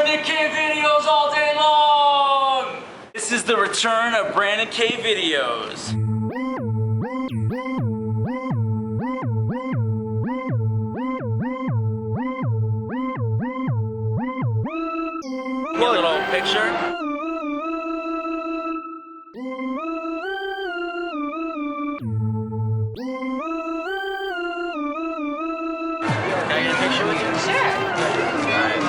Brandon K videos all day long! This is the return of Brandon K videos. Get a little picture. Can I get a picture with you? Sure. Alright.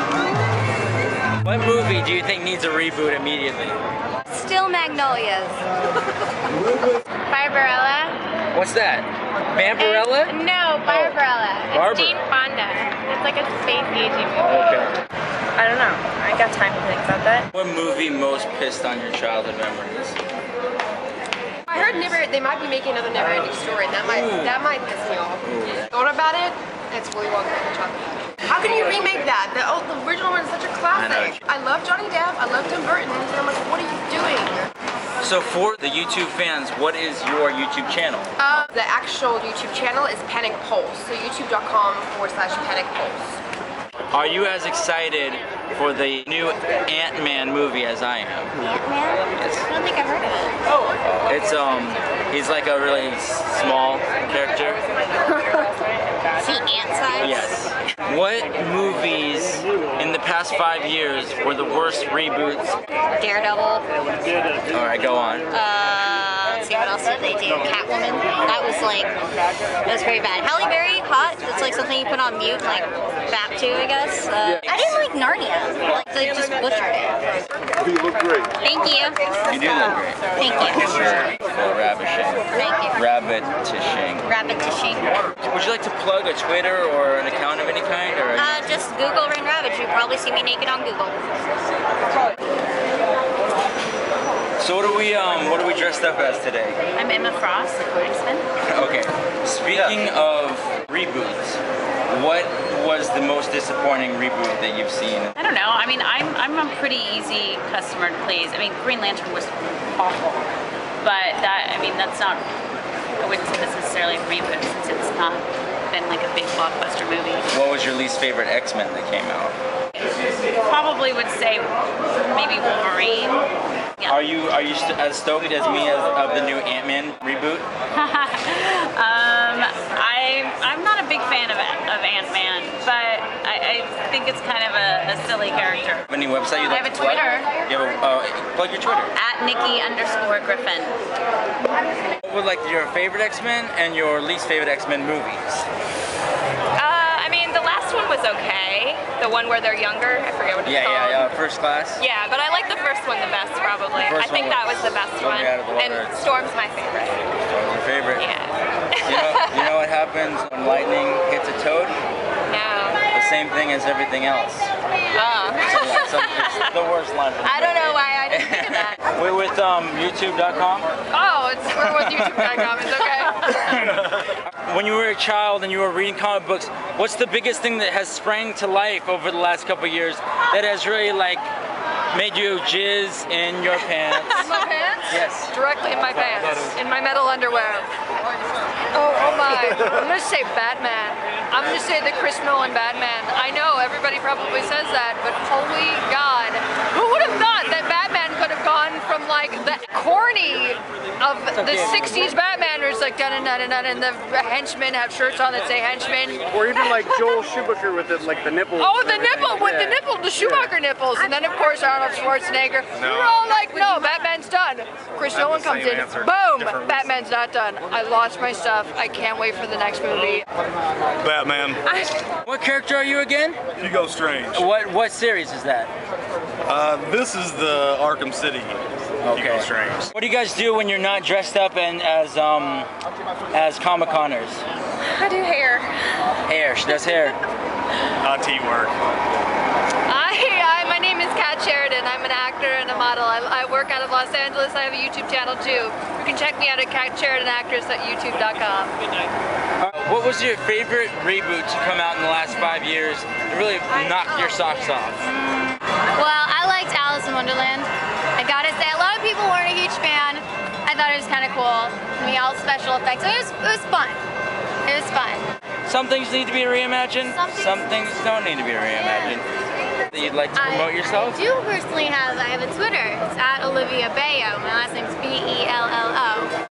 What movie do you think needs a reboot immediately? Still Magnolias. Barbarella. What's that? Vampirella? No, Barbarella. Barbar- It's Jane Fonda. It's like a space agey movie. Okay. I don't know. I got time to think about that. What movie most pissed on your childhood memories? I heard they might be making another Never-Ending Story, and that might piss me off. Ooh. Thought about it, it's Willy Wonka and the Chocolate Factory. How can you remake that? The original one is such a classic. I love Johnny Depp, I love Tim Burton, and I'm like, what are you doing? So for the YouTube fans, what is your YouTube channel? The actual YouTube channel is Panic Pulse, so youtube.com/Panic Pulse. Are you as excited for the new Ant-Man movie as I am? Ant-Man? Yes. I don't think I've heard of it. It's he's like a really small character. Is he ant-sized? Yes. What movies in the past 5 years were the worst reboots? Daredevil. All right, go on. Let's see, what else did they do? Catwoman. That was very bad. Halle Berry, hot. It's like something you put on mute, like back to, I guess. I didn't like Narnia. Like, they just butchered it. You look great. Thank you. You do look great. Thank you. Ravishing. Thank you. Rabbitishing. Rabbitishing. Would you like to plug a Twitter or an account of any kind? Or Just Google Rain Ravage. You probably see me naked on Google. So what are we dressed up as today? I'm Emma Frost, X-Men. Okay. Speaking of reboots, what was the most disappointing reboot that you've seen? I don't know. I mean, I'm a pretty easy customer to please. I mean, Green Lantern was awful, but that's not. I wouldn't say that's necessarily a reboot since it's not been like a big blockbuster movie. What was your least favorite X-Men that came out? Probably would say maybe Wolverine. Yeah. Are you as stoked as me of the new Ant-Man reboot? I'm not a big fan of Ant-Man, but I think it's kind of a silly character. Have any website you'd I like have to a plug? Twitter. You have plug your Twitter. @Nikki_Griffin. What would like your favorite X-Men and your least favorite X-Men movies? The last one was okay. The one where they're younger, I forget what it's called. Yeah. First Class. Yeah, but I like the first one the best, probably. The I first think one that was the best took one. me out of the And water. Storm's my favorite. Storm's your favorite. Yeah. You know what happens when lightning hits a toad? No. The same thing as everything else. So it's the worst line. I don't know why I didn't think of that. We're with YouTube.com. Oh, we're with YouTube.com. It's okay. When you were a child and you were reading comic books, what's the biggest thing that has sprang to life over the last couple of years that has really made you jizz in your pants? My pants? Yes. Directly in my pants. In my metal underwear. Oh my. I'm gonna say Batman. I'm gonna say the Chris Nolan Batman. I know everybody probably says that, but holy God. Who would have thought that Batman could have gone from like the corny of the 60s Batman, where it's like dun dun dun, and the henchmen have shirts on that say henchmen. Or even like Joel Schumacher with it, like the nipples. Oh, the nipple with the nipple, the Schumacher nipples, and then of course Arnold Schwarzenegger. We're all like, no, Batman's done. Chris Nolan comes in, boom, Batman's not done. I lost my stuff. I can't wait for the next movie. Batman. What character are you again? Hugo Strange. What series is that? This is the Arkham City. Hugo Strange. What do you guys do when you're not dressed up and as Comic-Coners? I do hair. Hair. She does hair. IT work. My name is Kat Sheridan. I'm an actor and a model. I work out of Los Angeles. I have a YouTube channel too. You can check me out at Kat Sheridan Actress at youtube.com. What was your favorite reboot to come out in the last 5 years that really knocked your socks off? Well, I liked Alice in Wonderland. I gotta say, a lot of people weren't a huge fan. I thought it was kind of cool. All special effects. It was fun. It was fun. Some things need to be reimagined. Some things don't need to be reimagined. that you'd like to promote yourself? I do personally have a Twitter. It's at Olivia Bello. My last name's Bello.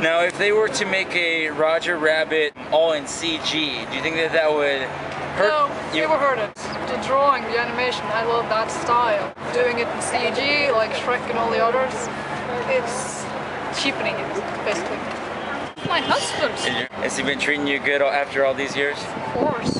Now, if they were to make a Roger Rabbit all in CG, do you think that that would hurt No, you? never heard it. The drawing, the animation, I love that style. Doing it in CG, like Shrek and all the others, it's cheapening it, basically. My husband, Has he been treating you good after all these years? of course.